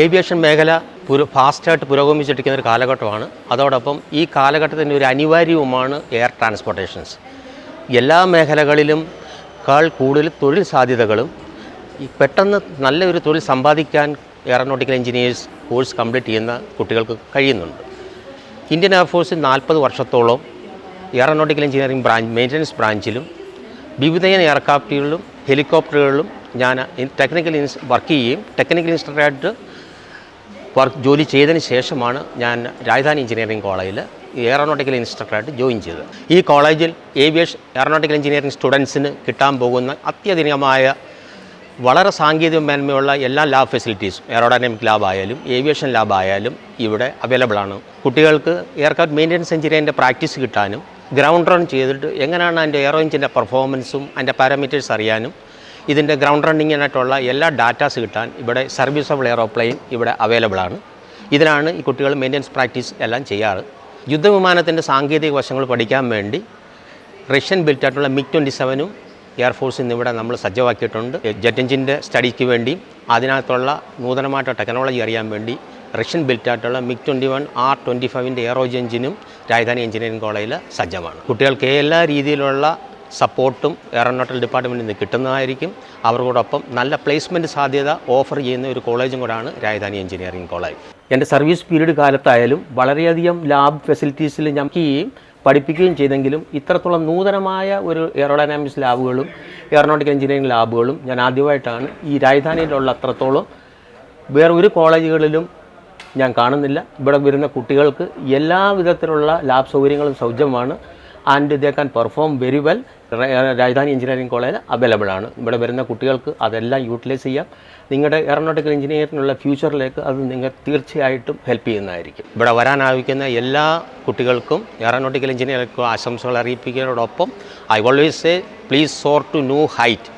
Aviation മേഖല ഫാസ്റ്റായിട്ട് പുരോഗമിച്ചിരിക്കുന്ന ഒരു കാലഘട്ടമാണ്. അതോടൊപ്പം ഈ കാലഘട്ടത്തിൻ്റെ ഒരു അനിവാര്യവുമാണ് എയർ ട്രാൻസ്പോർട്ടേഷൻസ്. എല്ലാ മേഖലകളിലും കൂടുതൽ തൊഴിൽ സാധ്യതകളും പെട്ടെന്ന് നല്ലൊരു തൊഴിൽ സമ്പാദിക്കാൻ എയറോനോട്ടിക്കൽ എഞ്ചിനീയേഴ്സ് കോഴ്സ് കംപ്ലീറ്റ് ചെയ്യുന്ന കുട്ടികൾക്ക് കഴിയുന്നുണ്ട്. ഇന്ത്യൻ എയർഫോഴ്സിൽ 40 വർഷത്തോളം എയറോനോട്ടിക്കൽ എഞ്ചിനീയറിംഗ് മെയിൻ്റനൻസ് ബ്രാഞ്ചിലും വിവിധ എയർക്രാഫ്റ്റുകളിലും ഹെലികോപ്റ്ററുകളിലും ഞാൻ വർക്ക് ചെയ്യുകയും ടെക്നിക്കൽ ഇൻസ്ട്രക്ടറായിട്ട് ജോലി ചെയ്തതിന് ശേഷമാണ് ഞാൻ രാജധാനി എഞ്ചിനീയറിംഗ് കോളേജിൽ എയറോനോട്ടിക്കൽ ഇൻസ്ട്രക്ടറായിട്ട് ജോയിൻ ചെയ്തത്. ഈ കോളേജിൽ എയറോനോട്ടിക്കൽ എഞ്ചിനീയറിംഗ് സ്റ്റുഡൻസിന് കിട്ടാൻ പോകുന്ന അത്യധികമായ വളരെ സാങ്കേതിക മേന്മയുള്ള എല്ലാ ലാബ് ഫെസിലിറ്റീസും എയറോഡൈനാമിക് ലാബ് ആയാലും ഏവിയേഷൻ ലാബ് ആയാലും ഇവിടെ അവൈലബിൾ ആണ്. കുട്ടികൾക്ക് എയർക്രാഫ്റ്റ് മെയിൻ്റനൻസ് എഞ്ചിനീയറിൻ്റെ പ്രാക്ടീസ് കിട്ടാനും ഗ്രൗണ്ട് റൺ ചെയ്തിട്ട് എങ്ങനെയാണ് അതിൻ്റെ എയറോ എഞ്ചിൻ്റെ പെർഫോമൻസും അതിൻ്റെ പാരാമീറ്റേഴ്സ് അറിയാനും ഇതിൻ്റെ ഗ്രൗണ്ട് റണ്ണിങ്ങിനായിട്ടുള്ള എല്ലാ ഡാറ്റാസ് കിട്ടാൻ ഇവിടെ സർവീസബിൾ എയറോപ്ലെയിൻ ഇവിടെ അവൈലബിൾ ആണ്. ഇതിലാണ് ഈ കുട്ടികൾ മെയിൻ്റനൻസ് പ്രാക്ടീസ് എല്ലാം ചെയ്യാറ്. യുദ്ധവിമാനത്തിൻ്റെ സാങ്കേതിക വശങ്ങൾ പഠിക്കാൻ വേണ്ടി റഷ്യൻ ബിൽറ്റായിട്ടുള്ള MiG-27 എയർഫോഴ്സിൽ നിന്ന് ഇവിടെ നമ്മൾ സജ്ജമാക്കിയിട്ടുണ്ട്. ജെറ്റ് എഞ്ചിൻ്റെ സ്റ്റഡിക്ക് വേണ്ടി അതിനകത്തുള്ള നൂതനമായിട്ടുള്ള ടെക്നോളജി അറിയാൻ വേണ്ടി റഷ്യൻ ബിൽറ്റായിട്ടുള്ള MiG-21 R-25 എയറോ എഞ്ചിനും രാജധാനി എഞ്ചിനീയറിംഗ് കോളേജിൽ സജ്ജമാണ്. കുട്ടികൾക്ക് എല്ലാ രീതിയിലുള്ള സപ്പോർട്ടും എയറോനോട്ടിക്കൽ ഡിപ്പാർട്ട്മെൻറ്റിൽ നിന്ന് കിട്ടുന്നതായിരിക്കും. അവർക്കോടൊപ്പം നല്ല പ്ലേസ്മെൻറ്റ് സാധ്യത ഓഫർ ചെയ്യുന്ന ഒരു കോളേജും കൂടാണ് രാജധാനി എഞ്ചിനീയറിംഗ് കോളേജ്. എൻ്റെ സർവീസ് പീരീഡ് കാലത്തായാലും വളരെയധികം ലാബ് ഫെസിലിറ്റീസിൽ ഞാൻ പഠിപ്പിക്കുകയും ചെയ്തെങ്കിലും ഇത്രത്തോളം നൂതനമായ ഒരു എയറോഡൈനാമിക്സ് ലാബുകളും എയറോനോട്ടിക്കൽ എഞ്ചിനീയറിംഗ് ലാബുകളും ഞാൻ ആദ്യമായിട്ടാണ് ഈ രാജധാനിയിലുള്ള അത്രത്തോളം വേറെ ഒരു കോളേജുകളിലും ഞാൻ കാണുന്നില്ല. ഇവിടെ വരുന്ന കുട്ടികൾക്ക് എല്ലാ വിധത്തിലുള്ള ലാബ് സൗകര്യങ്ങളും സൗജന്യമാണ്. And they can perform very well. Rajadhani engineering കോളേജിൽ അവൈലബിൾ ആണ്. ഇവിടെ വരുന്ന കുട്ടികൾക്ക് അതെല്ലാം യൂട്ടിലൈസ് ചെയ്യാം. നിങ്ങളുടെ എയറോനോട്ടിക്കൽ എഞ്ചിനീയറിനുള്ള ഫ്യൂച്ചറിലേക്ക് അത് നിങ്ങൾ തീർച്ചയായിട്ടും ഹെൽപ്പ് ചെയ്യുന്നതായിരിക്കും. ഇവിടെ വരാനാവശ്യക്കുന്ന എല്ലാ കുട്ടികൾക്കും എയറോനോട്ടിക്കൽ എഞ്ചിനീയറിംഗ് ആശംസകൾ അറിയിപ്പിക്കുന്നതോടൊപ്പം I always say please soar to new height.